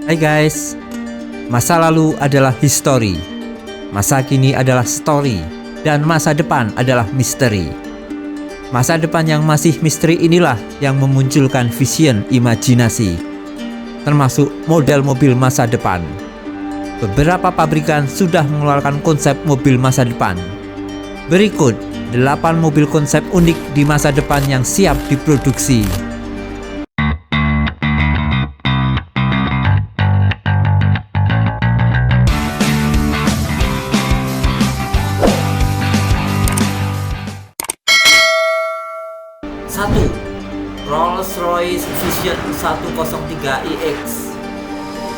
Hai guys, masa lalu adalah history, masa kini adalah story, dan masa depan adalah misteri. Masa depan yang masih misteri inilah yang memunculkan vision imajinasi, termasuk model mobil masa depan. Beberapa pabrikan sudah mengeluarkan konsep mobil masa depan. Berikut 8 mobil konsep unik di masa depan yang siap diproduksi. Satu, Rolls-Royce Vision 103iX.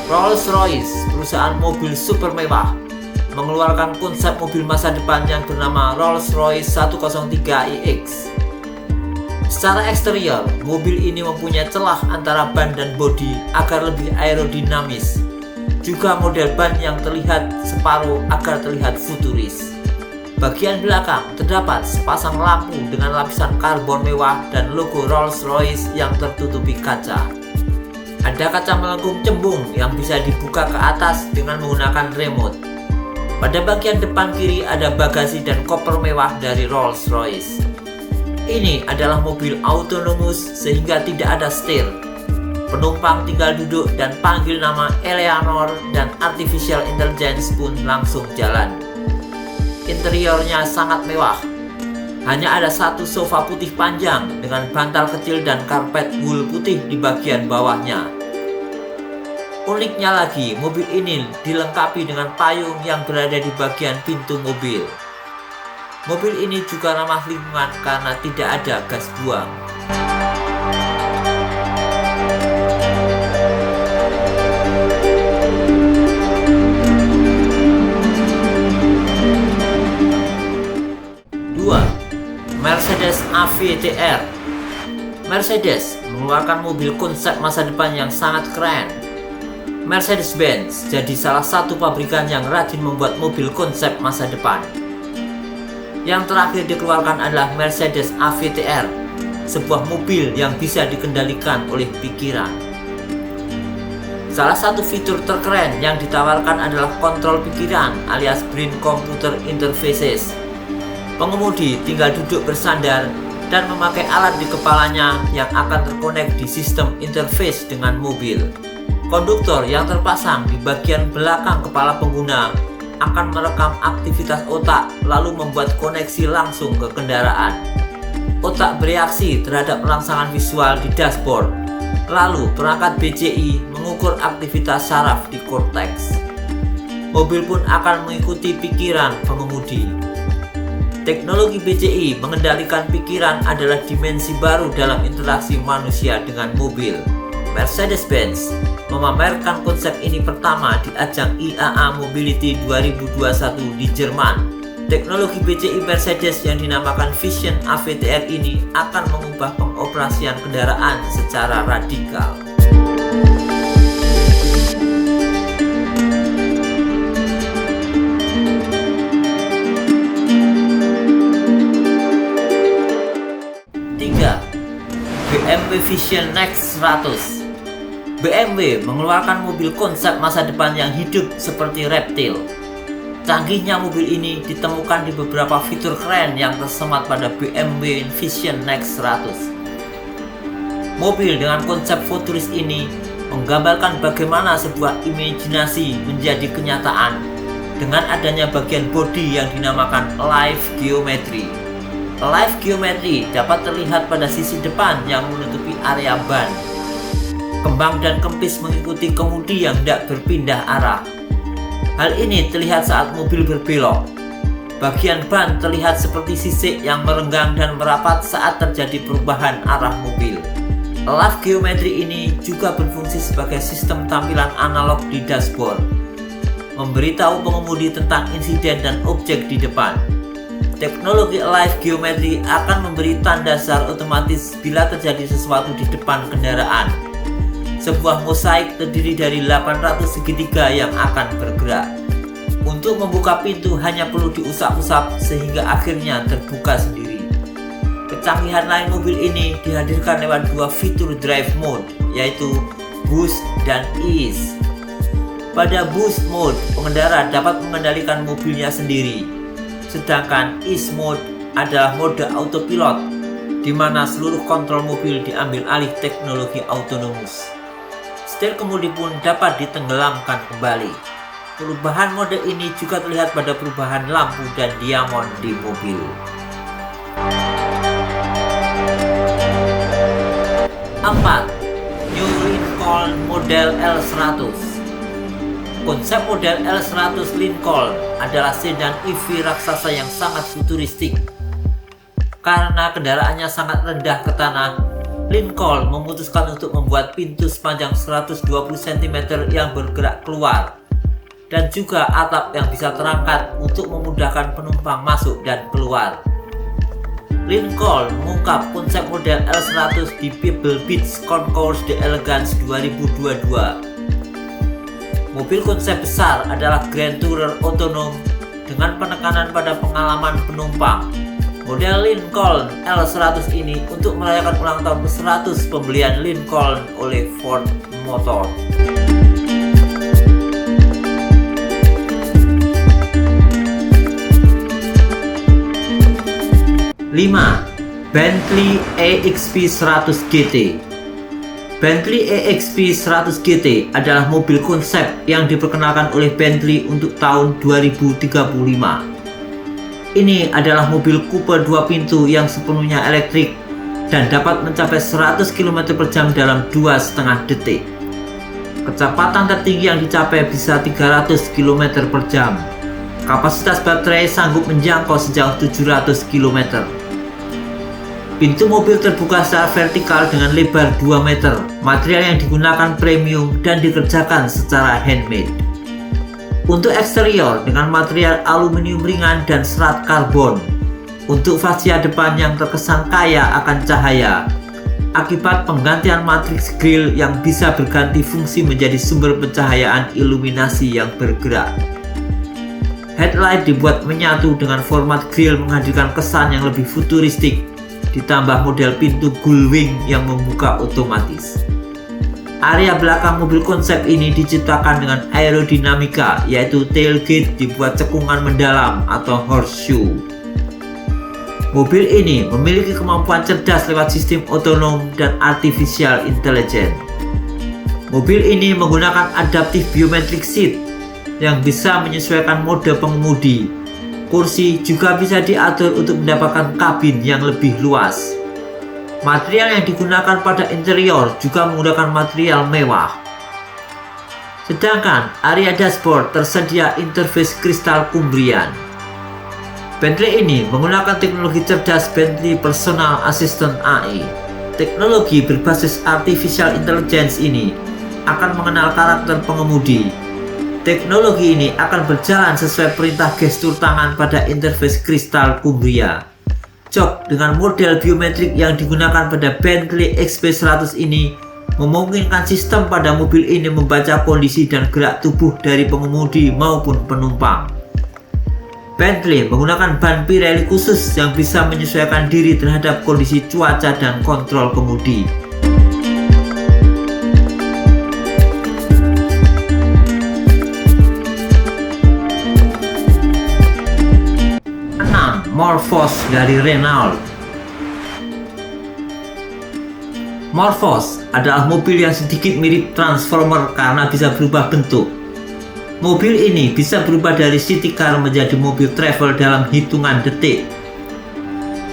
Rolls-Royce, perusahaan mobil super mewah, mengeluarkan konsep mobil masa depan yang bernama Rolls-Royce 103iX. Secara eksterior, mobil ini mempunyai celah antara ban dan bodi agar lebih aerodinamis. Juga model ban yang terlihat separuh agar terlihat futuris. Bagian belakang terdapat sepasang lampu dengan lapisan karbon mewah dan logo Rolls-Royce yang tertutupi kaca. Ada kaca melengkung cembung yang bisa dibuka ke atas dengan menggunakan remote. Pada bagian depan kiri ada bagasi dan koper mewah dari Rolls-Royce. Ini adalah mobil autonomous sehingga tidak ada setir. Penumpang tinggal duduk dan panggil nama Eleanor dan artificial intelligence pun langsung jalan. Interiornya sangat mewah. Hanya ada satu sofa putih panjang dengan bantal kecil dan karpet wool putih di bagian bawahnya. Uniknya lagi, mobil ini dilengkapi dengan payung yang berada di bagian pintu mobil. Mobil ini juga ramah lingkungan karena tidak ada gas buang. Mercedes AVTR. Mercedes mengeluarkan mobil konsep masa depan yang sangat keren. Mercedes-Benz jadi salah satu pabrikan yang rajin membuat mobil konsep masa depan. Yang terakhir dikeluarkan adalah Mercedes AVTR, sebuah mobil yang bisa dikendalikan oleh pikiran. Salah satu fitur terkeren yang ditawarkan adalah kontrol pikiran alias Brain Computer Interfaces. Pengemudi tinggal duduk bersandar dan memakai alat di kepalanya yang akan terkonek di sistem interface dengan mobil. Konduktor yang terpasang di bagian belakang kepala pengguna akan merekam aktivitas otak lalu membuat koneksi langsung ke kendaraan. Otak bereaksi terhadap rangsangan visual di dashboard. Lalu perangkat BCI mengukur aktivitas saraf di korteks. Mobil pun akan mengikuti pikiran pengemudi. Teknologi BCI mengendalikan pikiran adalah dimensi baru dalam interaksi manusia dengan mobil. Mercedes-Benz memamerkan konsep ini pertama di ajang IAA Mobility 2021 di Jerman. Teknologi BCI Mercedes yang dinamakan Vision AVTR ini akan mengubah pengoperasian kendaraan secara radikal. BMW Vision Next 100. BMW mengeluarkan mobil konsep masa depan yang hidup seperti reptil. Canggihnya mobil ini ditemukan di beberapa fitur keren yang tersemat pada BMW Vision Next 100. Mobil dengan konsep futuris ini menggambarkan bagaimana sebuah imajinasi menjadi kenyataan dengan adanya bagian bodi yang dinamakan Live Geometry. Live Geometry dapat terlihat pada sisi depan yang menutupi area ban. Kembang dan kempis mengikuti kemudi yang tidak berpindah arah. Hal ini terlihat saat mobil berbelok. Bagian ban terlihat seperti sisik yang merenggang dan merapat saat terjadi perubahan arah mobil. Live Geometry ini juga berfungsi sebagai sistem tampilan analog di dashboard, memberitahu pengemudi tentang insiden dan objek di depan. Teknologi Live Geometry akan memberi tanda secara otomatis bila terjadi sesuatu di depan kendaraan. Sebuah mosaik terdiri dari 800 segitiga yang akan bergerak. Untuk membuka pintu hanya perlu diusap-usap sehingga akhirnya terbuka sendiri. Kecanggihan lain mobil ini dihadirkan lewat dua fitur drive mode, yaitu Boost dan Ease. Pada Boost Mode, pengendara dapat mengendalikan mobilnya sendiri. Sedangkan Ease Mode adalah mode autopilot, di mana seluruh kontrol mobil diambil alih teknologi autonomous. Setir kemudi pun dapat ditenggelamkan kembali. Perubahan mode ini juga terlihat pada perubahan lampu dan diamond di mobil. Empat, New Lincoln Model L100. Konsep model L100 Lincoln adalah sedan EV raksasa yang sangat futuristik. Karena kendaraannya sangat rendah ke tanah, Lincoln memutuskan untuk membuat pintu sepanjang 120 cm yang bergerak keluar, dan juga atap yang bisa terangkat untuk memudahkan penumpang masuk dan keluar. Lincoln mengungkap konsep model L100 di Pebble Beach Concours d'Elegance 2022. Mobil konsep besar adalah Grand Tourer otonom dengan penekanan pada pengalaman penumpang. Model Lincoln L100 ini untuk merayakan ulang tahun ke-100 pembelian Lincoln oleh Ford Motor. 5. Bentley EXP 100 GT. Bentley EXP 100 GT adalah mobil konsep yang diperkenalkan oleh Bentley untuk tahun 2035. Ini adalah mobil coupe 2 pintu yang sepenuhnya elektrik dan dapat mencapai 100 km/jam dalam 2,5 detik. Kecepatan tertinggi yang dicapai bisa 300 km/jam. Kapasitas baterai sanggup menjangkau sejauh 700 km. Pintu mobil terbuka secara vertikal dengan lebar 2 meter. Material yang digunakan premium dan dikerjakan secara handmade. Untuk eksterior dengan material aluminium ringan dan serat karbon. Untuk fascia depan yang terkesan kaya akan cahaya akibat penggantian matriks grill yang bisa berganti fungsi menjadi sumber pencahayaan iluminasi yang bergerak. Headlight dibuat menyatu dengan format grill menghadirkan kesan yang lebih futuristik, ditambah model pintu gullwing yang membuka otomatis. Area belakang mobil konsep ini diciptakan dengan aerodinamika, yaitu tailgate dibuat cekungan mendalam atau horseshoe. Mobil ini memiliki kemampuan cerdas lewat sistem otonom dan artificial intelligence. Mobil ini menggunakan adaptive biometric seat yang bisa menyesuaikan mode pengemudi. Kursi juga bisa diatur untuk mendapatkan kabin yang lebih luas. Material yang digunakan pada interior juga menggunakan material mewah. Sedangkan area dashboard tersedia interface kristal Kumbrian. Bentley ini menggunakan teknologi cerdas Bentley Personal Assistant AI. Teknologi berbasis artificial intelligence ini akan mengenal karakter pengemudi. Teknologi ini akan berjalan sesuai perintah gestur tangan pada interface kristal Cumbria. Jok dengan model biometrik yang digunakan pada Bentley XP100 ini memungkinkan sistem pada mobil ini membaca kondisi dan gerak tubuh dari pengemudi maupun penumpang. Bentley menggunakan ban Pirelli khusus yang bisa menyesuaikan diri terhadap kondisi cuaca dan kontrol kemudi. 6. Morphos dari Renault. Morphos adalah mobil yang sedikit mirip Transformer karena bisa berubah bentuk. Mobil ini bisa berubah dari city car menjadi mobil travel dalam hitungan detik.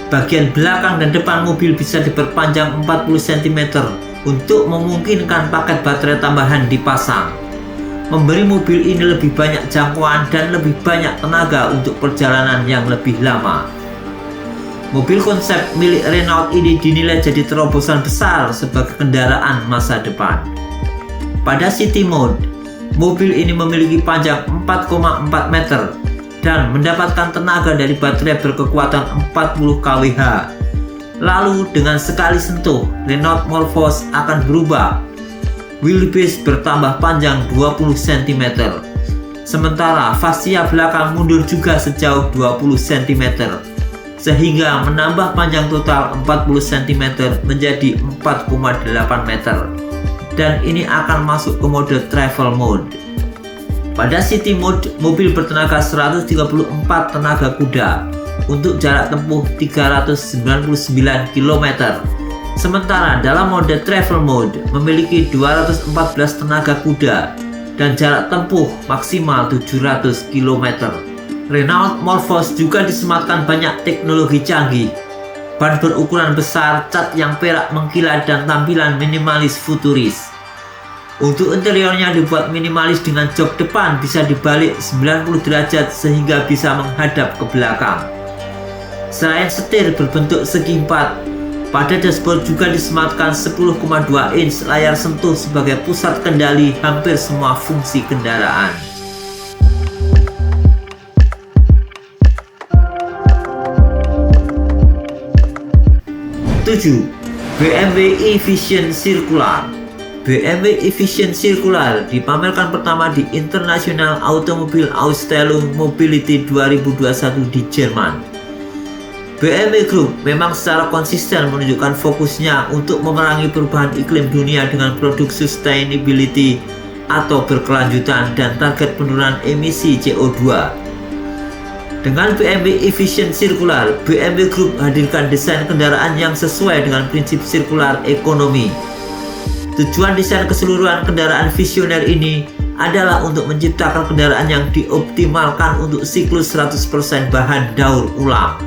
Bagian belakang dan depan mobil bisa diperpanjang 40 cm untuk memungkinkan paket baterai tambahan dipasang, memberi mobil ini lebih banyak jangkauan dan lebih banyak tenaga untuk perjalanan yang lebih lama. Mobil konsep milik Renault ini dinilai jadi terobosan besar sebagai kendaraan masa depan. Pada city mode, mobil ini memiliki panjang 4,4 meter dan mendapatkan tenaga dari baterai berkekuatan 40 kWh. Lalu dengan sekali sentuh, Renault Morphos akan berubah. Wheelbase bertambah panjang 20 cm. Sementara fascia belakang mundur juga sejauh 20 cm. Sehingga menambah panjang total 40 cm menjadi 4,8 meter. Dan ini akan masuk ke mode travel mode. Pada City Mode, mobil bertenaga 134 tenaga kuda untuk jarak tempuh 399 km. Sementara dalam mode Travel Mode memiliki 214 tenaga kuda dan jarak tempuh maksimal 700 km. Renault Morphos juga disematkan banyak teknologi canggih. Ban berukuran besar, cat yang perak mengkilat, dan tampilan minimalis futuris. Untuk interiornya dibuat minimalis dengan jok depan bisa dibalik 90 derajat sehingga bisa menghadap ke belakang. Selain setir berbentuk segi empat, pada dashboard juga disematkan 10,2 inch layar sentuh sebagai pusat kendali hampir semua fungsi kendaraan. BMW e-Vision Circular. BMW e-Vision Circular dipamerkan pertama di International Automobile Ausstellung Mobility 2021 di Jerman. BMW Group memang secara konsisten menunjukkan fokusnya untuk memerangi perubahan iklim dunia dengan produk sustainability atau berkelanjutan dan target penurunan emisi CO2. Dengan BMW e-Vision Circular, BMW Group hadirkan desain kendaraan yang sesuai dengan prinsip sirkular ekonomi. Tujuan desain keseluruhan kendaraan visioner ini adalah untuk menciptakan kendaraan yang dioptimalkan untuk siklus 100% bahan daur ulang.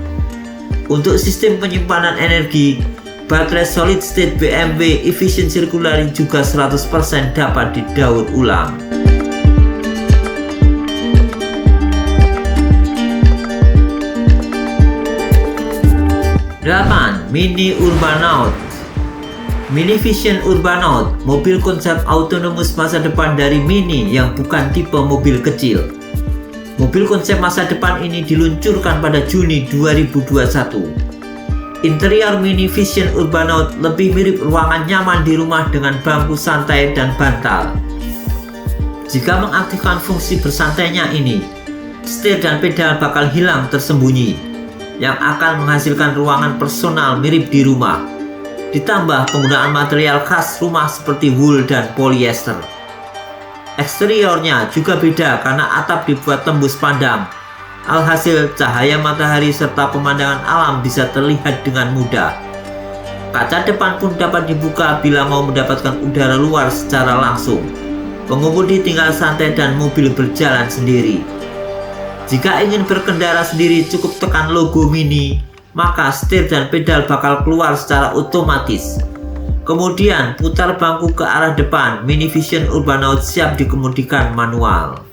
Untuk sistem penyimpanan energi, baterai solid state BMW e-Vision Circular juga 100% dapat didaur ulang. 8. Mini Urbanaut. Mini Vision Urbanaut, mobil konsep autonomous masa depan dari Mini yang bukan tipe mobil kecil. Mobil konsep masa depan ini diluncurkan pada Juni 2021. Interior Mini Vision Urbanaut lebih mirip ruangan nyaman di rumah dengan bangku santai dan bantal. Jika mengaktifkan fungsi bersantainya ini, setir dan pedal bakal hilang tersembunyi, yang akan menghasilkan ruangan personal mirip di rumah. Ditambah penggunaan material khas rumah seperti wool dan polyester. Eksteriornya juga beda karena atap dibuat tembus pandang. Alhasil cahaya matahari serta pemandangan alam bisa terlihat dengan mudah. Kaca depan pun dapat dibuka bila mau mendapatkan udara luar secara langsung. Pengemudi tinggal santai dan mobil berjalan sendiri. Jika ingin berkendara sendiri cukup tekan logo Mini, maka setir dan pedal bakal keluar secara otomatis. Kemudian putar bangku ke arah depan, Mini Vision Urbanaut siap dikemudikan manual.